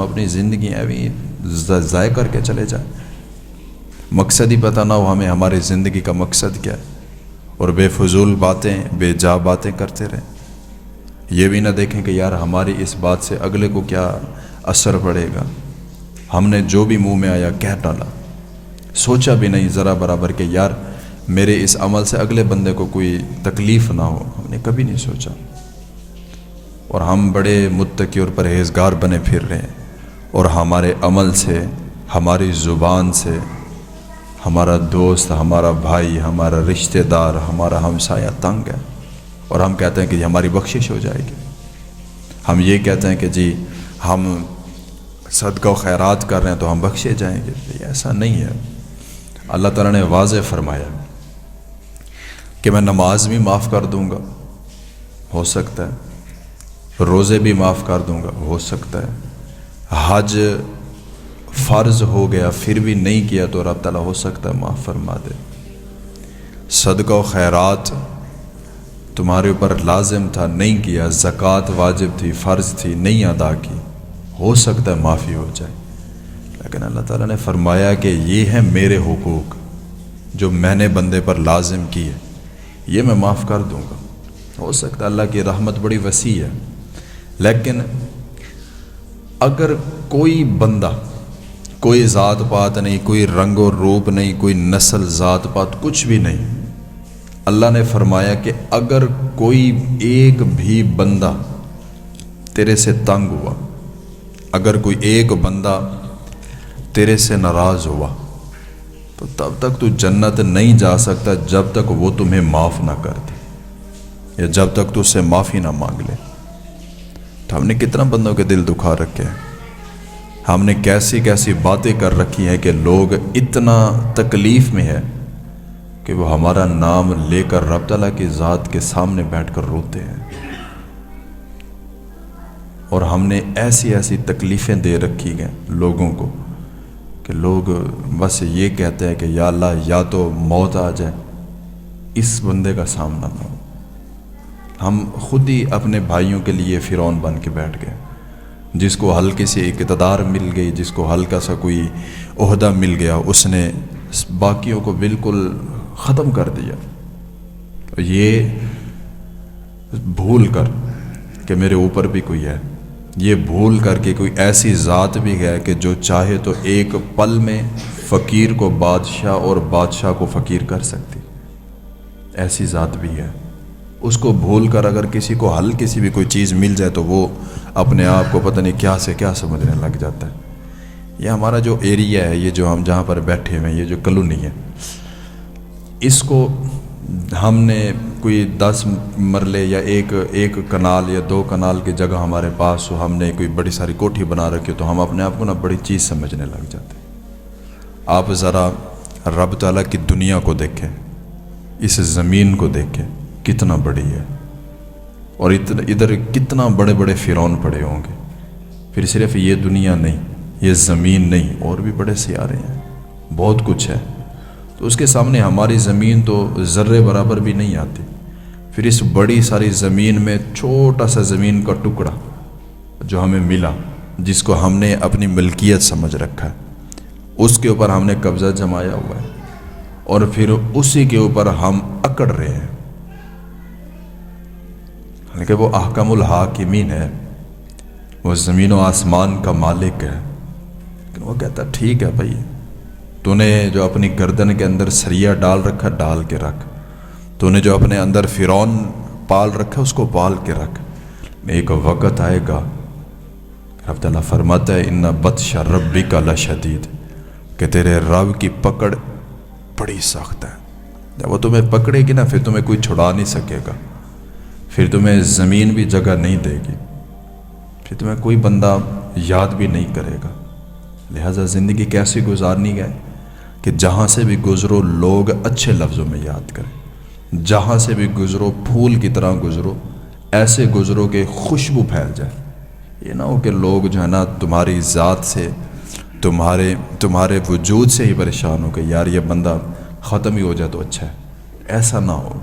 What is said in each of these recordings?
اپنی زندگی ایویں ضائع کر کے چلے جائیں، مقصد ہی پتہ نہ ہو ہمیں ہماری زندگی کا مقصد کیا ہے، اور بے فضول باتیں بے جا باتیں کرتے رہیں۔ یہ بھی نہ دیکھیں کہ یار ہماری اس بات سے اگلے کو کیا اثر پڑے گا، ہم نے جو بھی منہ میں آیا کہہ ڈالا، سوچا بھی نہیں ذرا برابر کہ یار میرے اس عمل سے اگلے بندے کو کوئی تکلیف نہ ہو، ہم نے کبھی نہیں سوچا۔ اور ہم بڑے متقی اور پرہیزگار بنے پھر رہے ہیں، اور ہمارے عمل سے، ہماری زبان سے ہمارا دوست، ہمارا بھائی، ہمارا رشتہ دار، ہمارا ہمسایہ تنگ ہے، اور ہم کہتے ہیں کہ جی ہماری بخشش ہو جائے گی۔ ہم یہ کہتے ہیں کہ جی ہم صدقہ و خیرات کر رہے ہیں تو ہم بخشے جائیں گے۔ ایسا نہیں ہے۔ اللہ تعالیٰ نے واضح فرمایا کہ میں نماز بھی معاف کر دوں گا، ہو سکتا ہے، روزے بھی معاف کر دوں گا، ہو سکتا ہے، حج فرض ہو گیا پھر بھی نہیں کیا تو رب تعالیٰ ہو سکتا ہے معاف فرما دے، صدقہ و خیرات تمہارے اوپر لازم تھا نہیں کیا، زکوٰۃ واجب تھی فرض تھی نہیں ادا کی، ہو سکتا ہے معافی ہو جائے۔ لیکن اللہ تعالیٰ نے فرمایا کہ یہ ہیں میرے حقوق جو میں نے بندے پر لازم کیے، یہ میں معاف کر دوں گا۔ ہو سکتا ہے، اللہ کی رحمت بڑی وسیع ہے، لیکن اگر کوئی بندہ، کوئی ذات پات نہیں، کوئی رنگ و روپ نہیں، کوئی نسل ذات پات کچھ بھی نہیں، اللہ نے فرمایا کہ اگر کوئی ایک بھی بندہ تیرے سے تنگ ہوا، اگر کوئی ایک بندہ تیرے سے ناراض ہوا، تو تب تک تو جنت نہیں جا سکتا جب تک وہ تمہیں معاف نہ کر دے، یا جب تک تو اس سے معافی نہ مانگ لے۔ تو ہم نے کتنا بندوں کے دل دکھا رکھے ہیں، ہم نے کیسی کیسی باتیں کر رکھی ہیں کہ لوگ اتنا تکلیف میں ہے کہ وہ ہمارا نام لے کر رب تعالیٰ کی ذات کے سامنے بیٹھ کر روتے ہیں، اور ہم نے ایسی ایسی تکلیفیں دے رکھی ہیں لوگوں کو کہ لوگ بس یہ کہتے ہیں کہ یا اللہ یا تو موت آ جائے، اس بندے کا سامنا نہ ہو۔ ہم خود ہی اپنے بھائیوں کے لیے فرعون بن کے بیٹھ گئے، جس کو ہلکی سی اقتدار مل گئی، جس کو ہلکا سا کوئی عہدہ مل گیا، اس نے باقیوں کو بالکل ختم کر دیا۔ یہ بھول کر کہ میرے اوپر بھی کوئی ہے، یہ بھول کر کے کوئی ایسی ذات بھی ہے کہ جو چاہے تو ایک پل میں فقیر کو بادشاہ اور بادشاہ کو فقیر کر سکتی، ایسی ذات بھی ہے۔ اس کو بھول کر اگر کسی کو ہلکی سی بھی کوئی چیز مل جائے تو وہ اپنے آپ کو پتہ نہیں کیا سے کیا سمجھنے لگ جاتا ہے۔ یہ ہمارا جو ایریا ہے، یہ جو ہم جہاں پر بیٹھے ہوئے ہیں، یہ جو کالونی ہے، اس کو ہم نے کوئی 10 مرلے یا ایک کنال یا 2 کنال کی جگہ ہمارے پاس ہو، ہم نے کوئی بڑی ساری کوٹھی بنا رکھی تو ہم اپنے آپ کو بڑی چیز سمجھنے لگ جاتے ہیں۔ آپ ذرا رب تعالیٰ کی دنیا کو دیکھیں، اس زمین کو دیکھیں کتنا بڑی ہے، اور ادھر کتنا بڑے بڑے فرعون پڑے ہوں گے۔ پھر صرف یہ دنیا نہیں، یہ زمین نہیں، اور بھی بڑے سیارے ہیں، بہت کچھ ہے، تو اس کے سامنے ہماری زمین تو ذرے برابر بھی نہیں آتی۔ پھر اس بڑی ساری زمین میں چھوٹا سا زمین کا ٹکڑا جو ہمیں ملا، جس کو ہم نے اپنی ملکیت سمجھ رکھا ہے، اس کے اوپر ہم نے قبضہ جمایا ہوا ہے، اور پھر اسی کے اوپر ہم اکڑ رہے ہیں۔ کہ وہ احکم الحاکمین ہے، وہ زمین و آسمان کا مالک ہے، لیکن وہ کہتا ٹھیک ہے بھائی، تو نے جو اپنی گردن کے اندر سریا ڈال رکھا ڈال کے رکھ، تو نے جو اپنے اندر فرعون پال رکھا اس کو پال کے رکھ، ایک وقت آئے گا، رب تعالیٰ فرماتا ہے ان بطش ربک لشدید، کہ تیرے رب کی پکڑ بڑی سخت ہے، جب وہ تمہیں پکڑے گی نا پھر تمہیں کوئی چھڑا نہیں سکے گا، پھر تمہیں زمین بھی جگہ نہیں دے گی، پھر تمہیں کوئی بندہ یاد بھی نہیں کرے گا۔ لہٰذا زندگی کیسی گزارنی ہے کہ جہاں سے بھی گزرو لوگ اچھے لفظوں میں یاد کریں، جہاں سے بھی گزرو پھول کی طرح گزرو، ایسے گزرو کہ خوشبو پھیل جائے۔ یہ نہ ہو کہ لوگ جو ہے نا تمہاری ذات سے، تمہارے وجود سے ہی پریشان ہو کہ یار یہ بندہ ختم ہی ہو جائے تو اچھا ہے، ایسا نہ ہو۔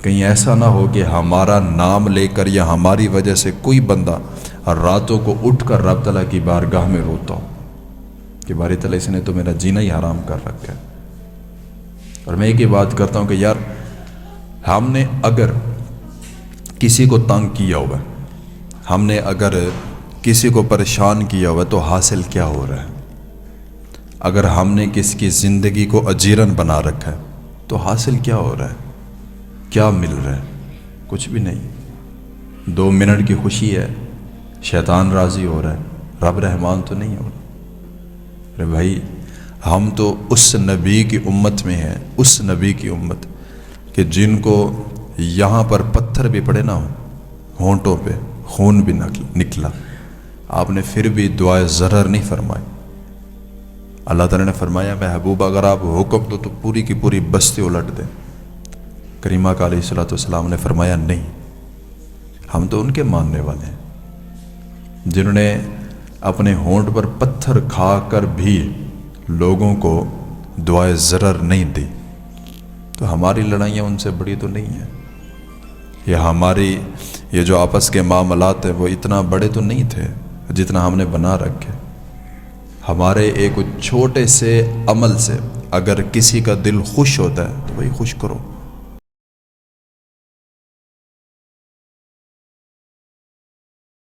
کہیں ایسا نہ ہو کہ ہمارا نام لے کر یا ہماری وجہ سے کوئی بندہ اور راتوں کو اٹھ کر رب تعالیٰ کی بارگاہ میں روتا ہوں کہ باری تعالیٰ اس نے تو میرا جینا ہی حرام کر رکھا ہے۔ اور میں ایک ہی بات کرتا ہوں کہ یار ہم نے اگر کسی کو تنگ کیا ہوا ہے، ہم نے اگر کسی کو پریشان کیا ہوا ہے تو حاصل کیا ہو رہا ہے؟ اگر ہم نے کسی کی زندگی کو اجیرن بنا رکھا ہے تو حاصل کیا ہو رہا ہے؟ کیا مل رہا ہے؟ کچھ بھی نہیں۔ 2 منٹ کی خوشی ہے، شیطان راضی ہو رہا ہے، رب رحمان تو نہیں ہو رہا۔ ارے بھائی ہم تو اس نبی کی امت میں ہیں، اس نبی کی امت کہ جن کو یہاں پر پتھر بھی پڑے نہ ہوں، ہونٹوں پہ خون بھی نکلا، آپ نے پھر بھی دعائے ضرر نہیں فرمائی۔ اللہ تعالیٰ نے فرمایا محبوب اگر آپ حکم دو تو پوری کی پوری بستی الٹ دیں۔ کریمہ کا علیہ الصلوۃ والسلام نے فرمایا نہیں، ہم تو ان کے ماننے والے ہیں جنہوں نے اپنے ہونٹ پر پتھر کھا کر بھی لوگوں کو دعائے ضرر نہیں دی۔ تو ہماری لڑائیاں ان سے بڑی تو نہیں ہیں، یہ جو آپس کے معاملات ہیں وہ اتنا بڑے تو نہیں تھے جتنا ہم نے بنا رکھے۔ ہمارے ایک چھوٹے سے عمل سے اگر کسی کا دل خوش ہوتا ہے تو بھائی خوش کرو۔